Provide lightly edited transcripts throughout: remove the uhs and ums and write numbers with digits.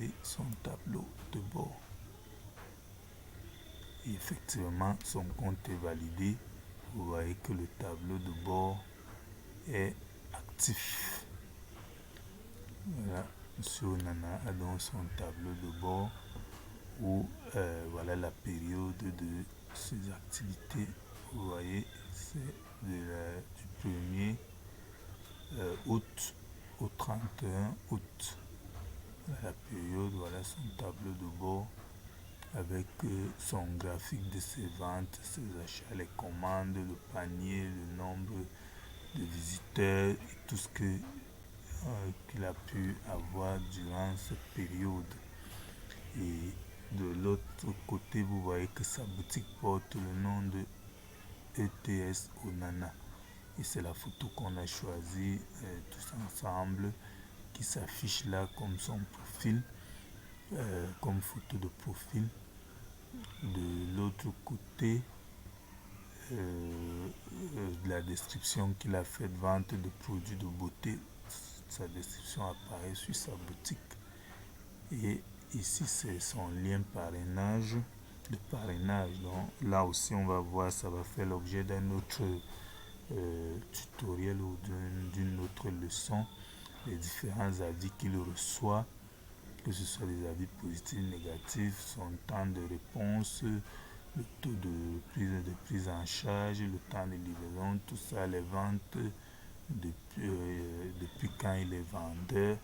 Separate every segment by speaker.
Speaker 1: valider son tableau de bord. Et effectivement, son compte est validé. Vous voyez que le tableau de bord est actif. Voilà, M. Onana a donc son tableau de bord où voilà la période de ses activités. Vous voyez, c'est du 1er août au 31 août. Voilà la période, voilà son tableau de bord avec son graphique de ses ventes, ses achats, les commandes, le panier, le nombre de visiteurs et tout ce qu'il a pu avoir durant cette période. Et de l'autre côté, vous voyez que sa boutique porte le nom de ETS Onana. Et c'est la photo qu'on a choisie tous ensemble, qui s'affiche là comme son profil, comme photo de profil. De l'autre côté, la description qu'il a faite, vente de produits de beauté, sa description apparaît sur sa boutique. Et ici, c'est son lien parrainage, le parrainage. Donc là aussi, on va voir, ça va faire l'objet d'un autre tutoriel ou d'une autre leçon, les différents avis qu'il reçoit, que ce soit des avis positifs, négatifs, son temps de réponse, le taux de prise en charge, le temps de livraison, tout ça, les ventes, depuis quand il est vendeur,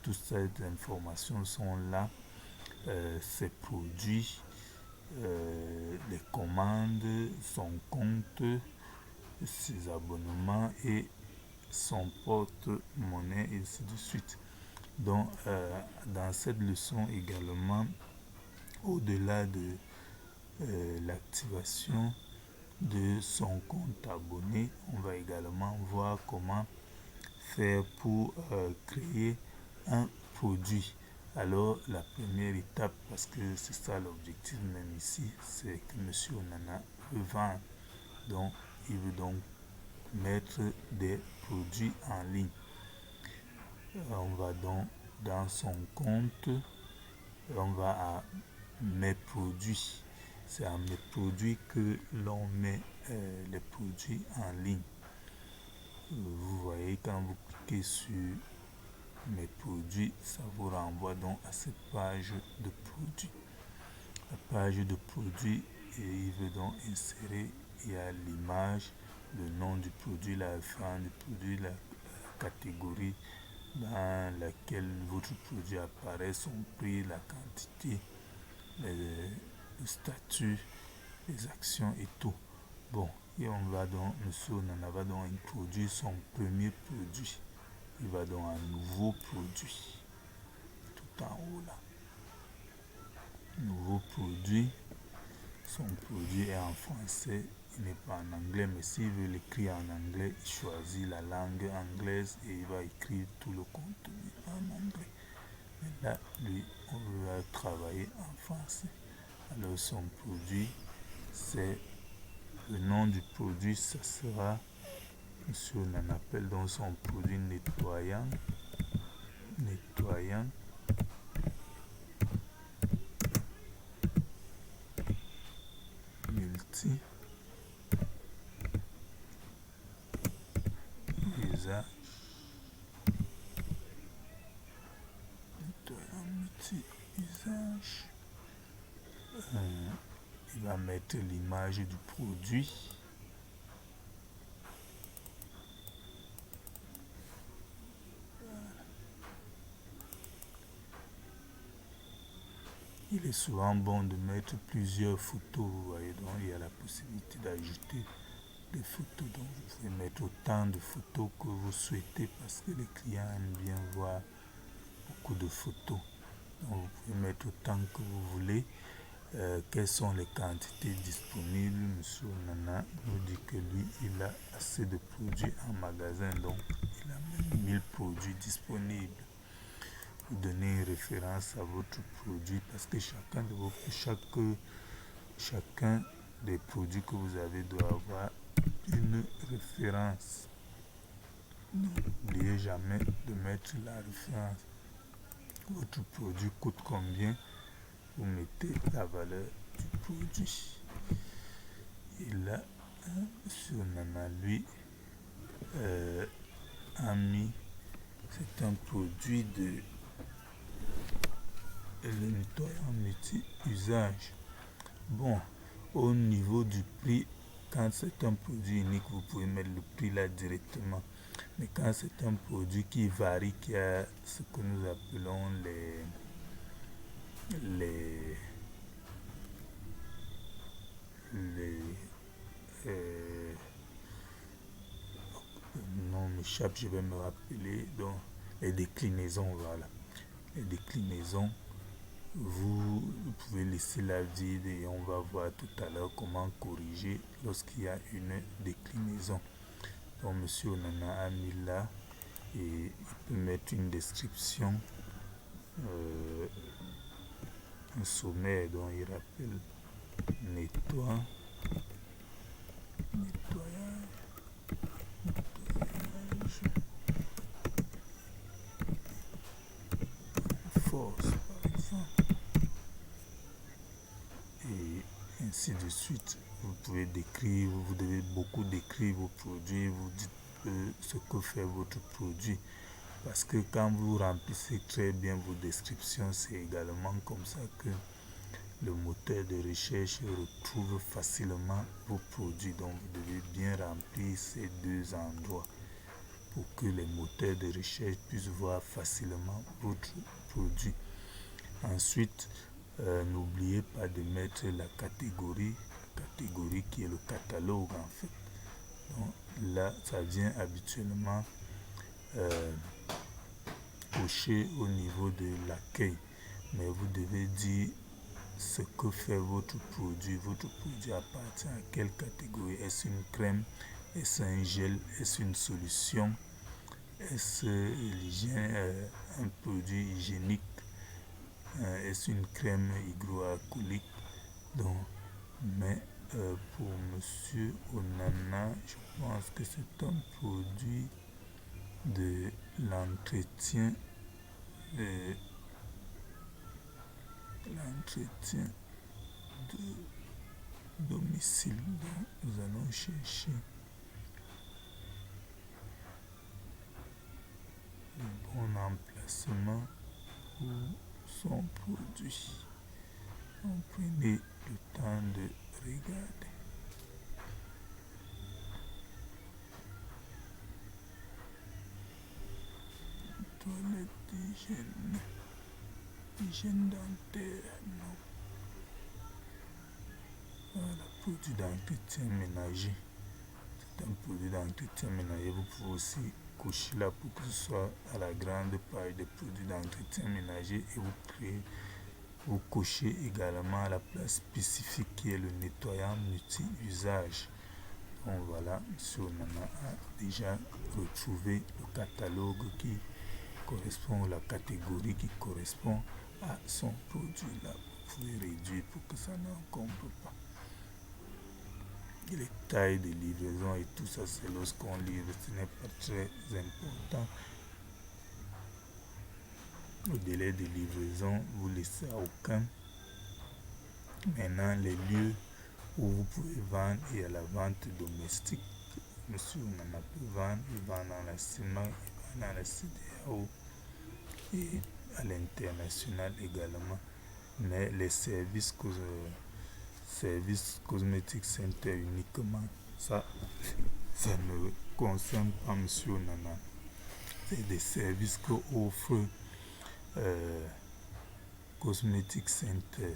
Speaker 1: toutes ces informations sont là. Ses produits, les commandes, son compte, ses abonnements et son porte-monnaie et ainsi de suite. Donc dans cette leçon également, au-delà de l'activation de son compte abonné, on va également voir comment faire pour créer un produit. Alors la première étape, parce que c'est ça l'objectif même ici, c'est que M. Onana veut vendre. Donc il veut donc mettre des produits en ligne. On va donc dans son compte, on va à mes produits. C'est à mes produits que l'on met les produits en ligne. Vous voyez, quand vous cliquez sur mes produits, ça vous renvoie donc à cette page de produits. La page de produits, et il veut donc insérer, il y a l'image, le nom du produit, la référence du produit, la catégorie dans laquelle votre produit apparaît, son prix, la quantité, le statut, les actions et tout. Bon, et on va donc, M. Onana va donc introduire son premier produit. Il va donc un nouveau produit, tout en haut là. Nouveau produit, son produit est en français, il n'est pas en anglais, mais s'il veut l'écrire en anglais, il choisit la langue anglaise et il va écrire tout le contenu en anglais. Mais là, lui, on va travailler en français. Alors son produit, c'est le nom du produit, ça sera, monsieur on appelle donc son produit nettoyant multi usage, il va mettre l'image du produit. Il est souvent bon de mettre plusieurs photos, vous voyez, donc il y a la possibilité d'ajouter des photos, donc vous pouvez mettre autant de photos que vous souhaitez parce que les clients aiment bien voir beaucoup de photos. Donc vous pouvez mettre autant que vous voulez. Quelles sont les quantités disponibles? Monsieur Onana nous dit que lui, il a assez de produits en magasin, donc il a même 1000 produits disponibles. Vous donnez une référence à votre produit parce que chacun des produits que vous avez doit avoir une référence. N'oubliez jamais de mettre la référence. votre produit coûte combien, vous mettez la valeur du produit. Et là, M. Nana, lui, a mis, c'est un produit de le nettoyant multi-usage. Bon, au niveau du prix, quand c'est un produit unique, vous pouvez mettre le prix là directement. Mais quand c'est un produit qui varie, qui a ce que nous appelons non m'échappe, je vais me rappeler, donc les déclinaisons, voilà. Les déclinaisons, vous pouvez laisser la vide et on va voir tout à l'heure comment corriger lorsqu'il y a une déclinaison. Donc monsieur Onana a mis là et il peut mettre une description, un sommaire dont il rappelle nettoyage, force par exemple, et ainsi de suite. Vous pouvez décrire, vous devez beaucoup décrire vos produits, vous dites ce que fait votre produit. Parce que quand vous remplissez très bien vos descriptions, c'est également comme ça que le moteur de recherche retrouve facilement vos produits. Donc vous devez bien remplir ces deux endroits pour que les moteurs de recherche puissent voir facilement votre produit. Ensuite, n'oubliez pas de mettre la catégorie qui est le catalogue en fait. Donc là, ça vient habituellement cocher au niveau de l'accueil, mais vous devez dire ce que fait votre produit. Votre produit appartient à quelle catégorie? Est-ce une crème? Est-ce un gel? Est-ce une solution? Est-ce un produit hygiénique? Est-ce une crème hydroalcoolique? Donc, mais pour monsieur Onana, je pense que c'est un produit de l'entretien de domicile. Donc, nous allons chercher le bon emplacement pour son produit. Donc, prenez le temps de regarder. Toilette d'hygiène. Hygiène dentaire, non. Voilà, produit d'entretien ménager. C'est un produit d'entretien ménager. Vous pouvez aussi cocher là pour que ce soit à la grande page des produits d'entretien ménager et vous cochez également à la place spécifique qui est le nettoyant multi-usage. Donc voilà, M. Onana a déjà retrouvé le catalogue qui correspond à la catégorie qui correspond à son produit là. Vous pouvez réduire pour que ça n'encombre pas. Et les tailles de livraison et tout ça, c'est lorsqu'on livre, ce n'est pas très important. Le délai de livraison, vous laissez à aucun. Maintenant, les lieux où vous pouvez vendre, il y a la vente domestique. Monsieur Onana peut vendre, il vend dans la CIMA, il vend dans la CDAO et à l'international également. Mais les services cosmétiques center uniquement, ça ne concerne pas M. Onana. C'est des services que offre Cosmetic Center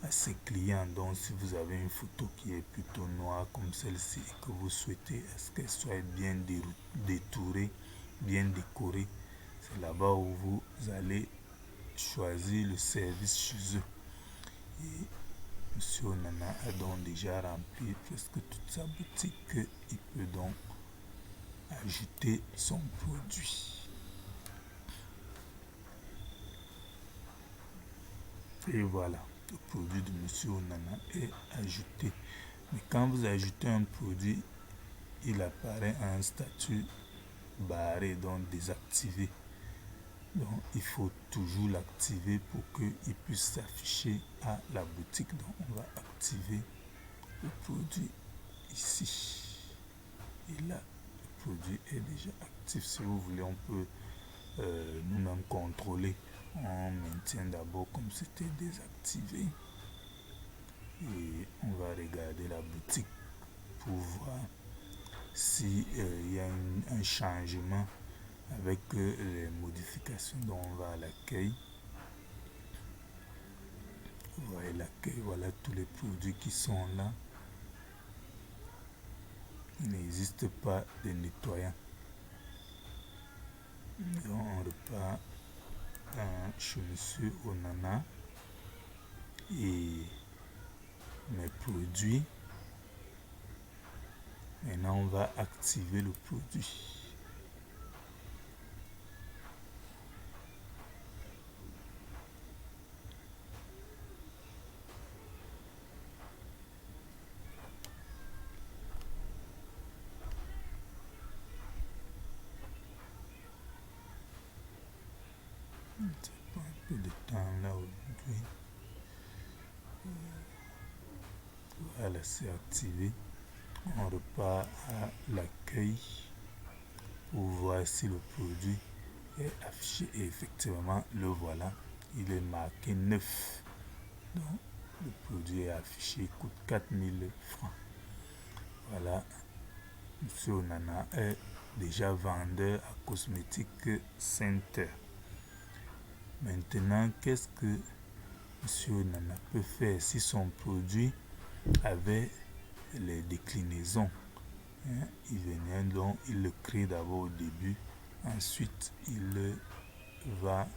Speaker 1: à ses clients. Donc si vous avez une photo qui est plutôt noire comme celle-ci et que vous souhaitez qu'elle soit bien détourée, bien décorée, c'est là-bas où vous allez choisir le service chez eux. Et M. Onana a donc déjà rempli presque toute sa boutique. Il peut donc ajouter son produit. Et voilà, le produit de M. Onana est ajouté. Mais quand vous ajoutez un produit, il apparaît à un statut barré, donc désactivé. Donc il faut toujours l'activer pour qu'il puisse s'afficher à la boutique. Donc on va activer le produit ici. Et là, le produit est déjà actif. Si vous voulez, on peut nous-mêmes contrôler. On maintient d'abord comme c'était désactivé. Et on va regarder la boutique pour voir s'il y a un changement avec les modifications. Donc on va à l'accueil. Vous voyez l'accueil, voilà tous les produits qui sont là. Il n'existe pas de nettoyant. Donc on repart chez Monsieur Onana et mes produits. Maintenant on va activer le produit. Ça prend un peu de temps là aujourd'hui. Voilà, c'est activé. On repart à l'accueil pour voir si le produit est affiché. Et effectivement, le voilà. Il est marqué 9. Donc, le produit est affiché, il coûte 4000 francs. Voilà. Monsieur Onana est déjà vendeur à Cosmétique Center. Maintenant, qu'est-ce que Monsieur Onana peut faire si son produit avait les déclinaisons? Il venait donc, il le crée d'abord au début, ensuite il va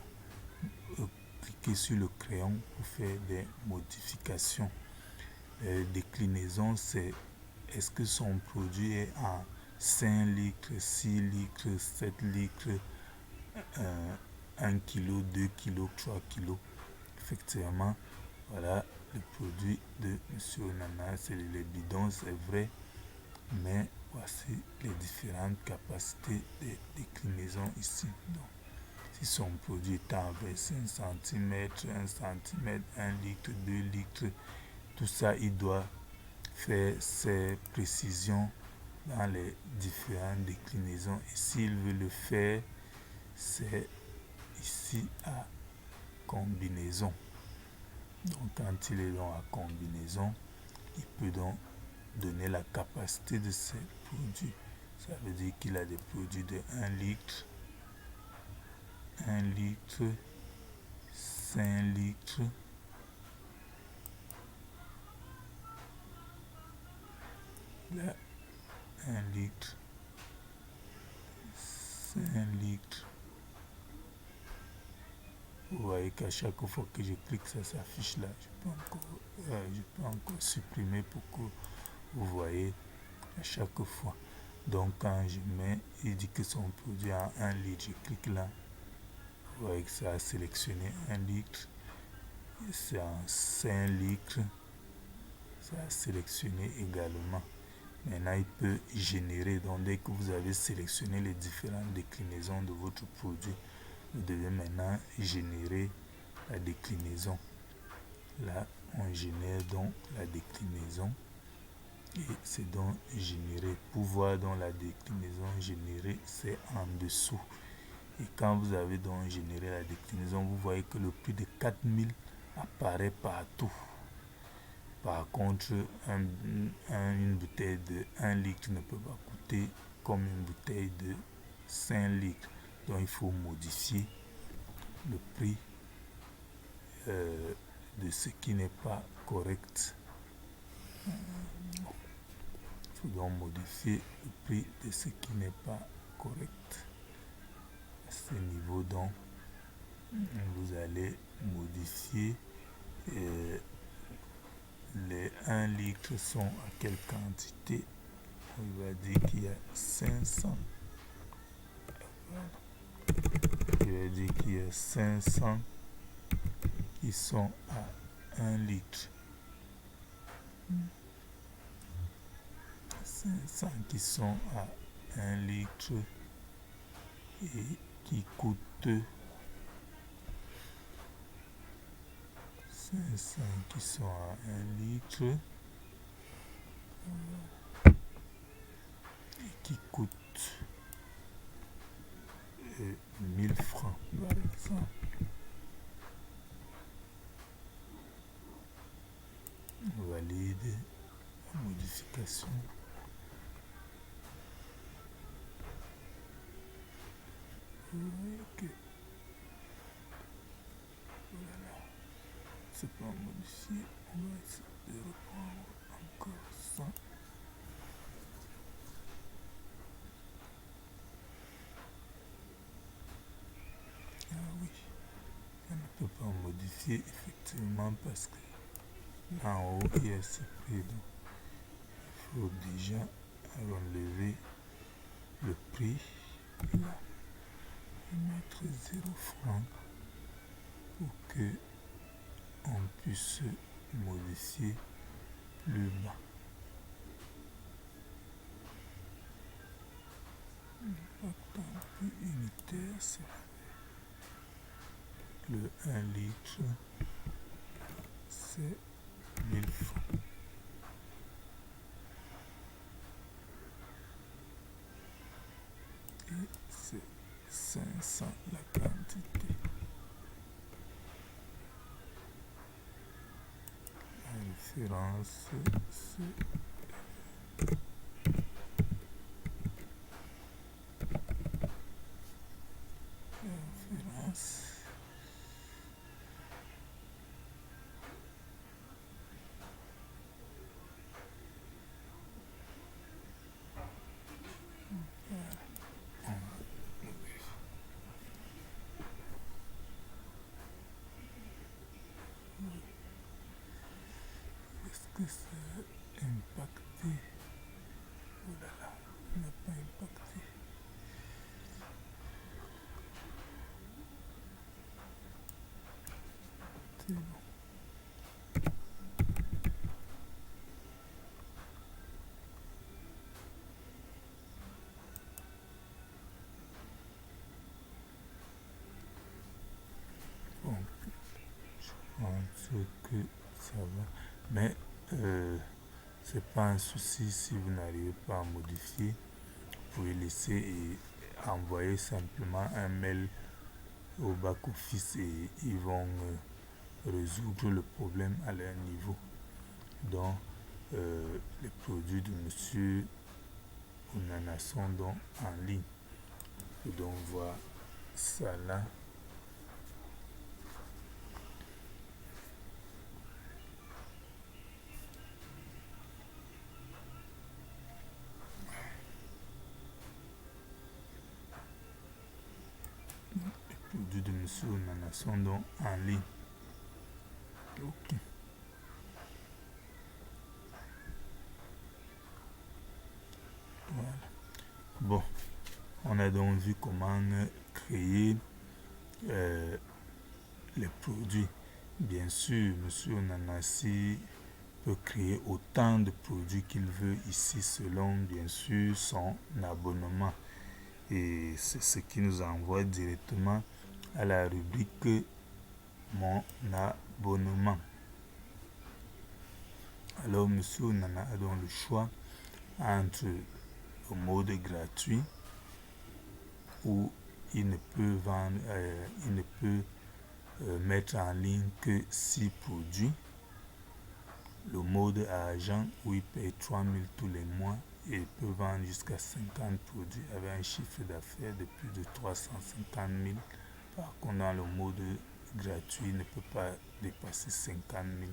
Speaker 1: cliquer sur le crayon pour faire des modifications. Les déclinaisons, c'est est-ce que son produit est en 5 litres, 6 litres, 7 litres, 1 kg, 2 kg, 3 kg. Effectivement, voilà le produit de Monsieur Onana, c'est les bidons, c'est vrai, mais voici les différentes capacités de déclinaison ici. Donc, si son produit est en 25 cm, 1 cm, 1 litre, 2 litres, tout ça, il doit faire ses précisions dans les différentes déclinaisons. Et s'il veut le faire, c'est ici à combinaison. Donc quand il est dans la combinaison, il peut donc donner la capacité de ses produits. Ça veut dire qu'il a des produits de 1 litre, 1 litre, 5 litres, là, 1 litre, 5 litres. Vous voyez qu'à chaque fois que je clique, ça s'affiche là. Je peux encore supprimer pour que vous voyez à chaque fois. Donc quand je mets, il dit que son produit en 1 litre, je clique là. Vous voyez que ça a sélectionné 1 litre. C'est en 5 litres. Ça a sélectionné également. Maintenant, il peut générer. Donc dès que vous avez sélectionné les différentes déclinaisons de votre produit, vous devez maintenant générer la déclinaison. Là, on génère donc la déclinaison. Et c'est donc généré. Pour voir dans la déclinaison générée, c'est en dessous. Et quand vous avez donc généré la déclinaison, vous voyez que le prix de 4000 apparaît partout. Par contre, une bouteille de 1 litre ne peut pas coûter comme une bouteille de 5 litres. Donc il faut modifier le prix de ce qui n'est pas correct. Il faut donc modifier le prix de ce qui n'est pas correct. À ce niveau, donc, vous allez modifier les 1 litre sont à quelle quantité? On va dire qu'il y a 500. Il va dire qu'il y a 500 qui sont à 1 litre. 500 qui sont à 1 litre et qui coûtent 500 qui sont à 1 litre et qui coûtent 1000 francs par exemple. On valide la modification. Vous voyez que voilà, c'est pas modifié. On va essayer de reprendre encore ça. Ah oui, on ne peut pas modifier effectivement parce que là en haut il y a ce prix. Donc il faut déjà enlever le prix là et mettre 0 francs pour que on puisse modifier plus bas. L'impactant plus unitaire, c'est le 1 litre, c'est 1000 francs. Et c'est 500 la quantité. La référence, c'est est-ce que ça a impacté? Oh là là, il n'a pas impacté. C'est bon. Bon, je pense que ça va. Mais c'est pas un souci si vous n'arrivez pas à modifier. Vous pouvez laisser et envoyer simplement un mail au back-office et ils vont résoudre le problème à leur niveau. Donc, les produits de monsieur Onana sont donc en ligne. Et donc, voir ça là. Les produits de monsieur Onana sont donc en ligne. Ok. Voilà. Bon, on a donc vu comment créer les produits. Bien sûr, monsieur Onanasi peut créer autant de produits qu'il veut ici selon bien sûr son abonnement. Et c'est ce qui nous envoie directement à la rubrique Mon abonnement. Alors monsieur Onana a donc le choix entre le mode gratuit où il ne peut vendre, il ne peut mettre en ligne que 6 produits. Le mode argent où il paye 3000 tous les mois et peut vendre jusqu'à 50 produits avec un chiffre d'affaires de plus de 350 000. Par contre, dans le mode gratuit, il ne peut pas dépasser 50 000.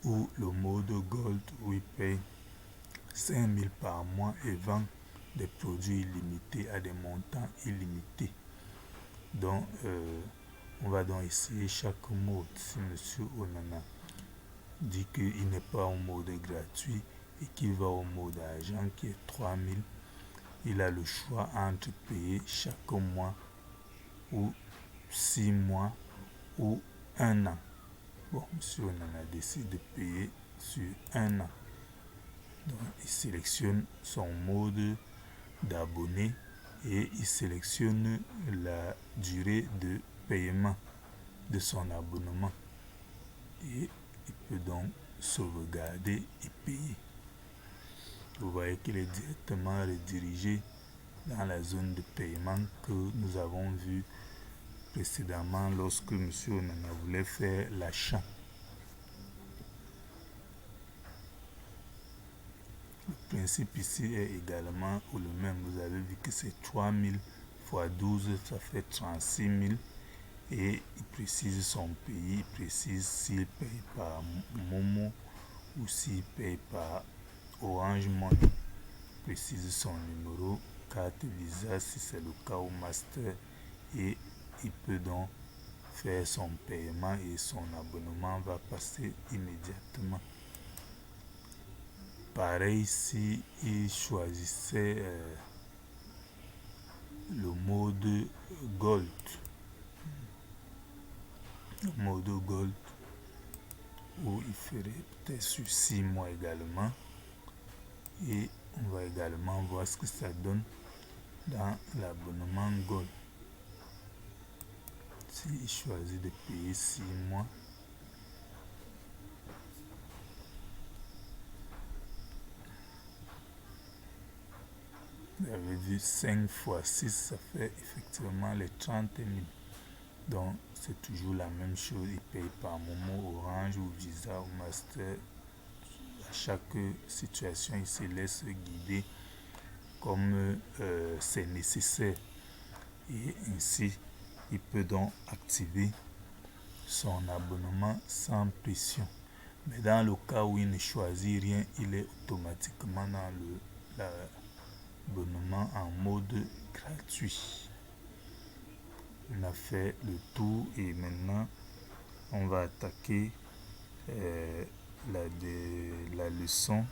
Speaker 1: Ou le mode gold où il paye 5 000 par mois et vend des produits illimités à des montants illimités. Donc, on va donc essayer chaque mode. Si monsieur Onana dit qu'il n'est pas au mode gratuit et qu'il va au mode argent qui est 3000, il a le choix entre payer chaque mois ou 6 mois ou 1 an. Bon, monsieur Onana décide de payer sur 1 an. Donc, il sélectionne son mode d'abonné et il sélectionne la durée de paiement. de son abonnement. Et il peut donc sauvegarder et payer. Vous voyez qu'il est directement redirigé dans la zone de paiement que nous avons vu précédemment lorsque M. Onana voulait faire l'achat. Le principe ici est également le même. Vous avez vu que c'est 3000 fois 12, ça fait 36 000. Et il précise son pays, il précise s'il paye par Momo ou s'il paye par Orange Money. Il précise son numéro, carte Visa si c'est le cas ou Master. Et il peut donc faire son paiement et son abonnement va passer immédiatement. Pareil si il choisissait le mode Gold. Le mode Gold où il ferait peut-être sur 6 mois également. Et on va également voir ce que ça donne dans l'abonnement Gold. S'il choisit de payer 6 mois, vous avez vu 5 fois 6, ça fait effectivement les 30 000. Donc c'est toujours la même chose, il paye par Momo, Orange ou Visa ou Master. À chaque situation, il se laisse guider comme c'est nécessaire. Et ainsi, il peut donc activer son abonnement sans pression. Mais dans le cas où il ne choisit rien, il est automatiquement dans l'abonnement en mode gratuit. On a fait le tour et maintenant on va attaquer la leçon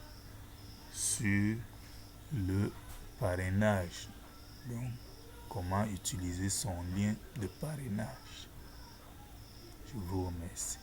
Speaker 1: sur le parrainage. Donc, comment utiliser son lien de parrainage. Je vous remercie.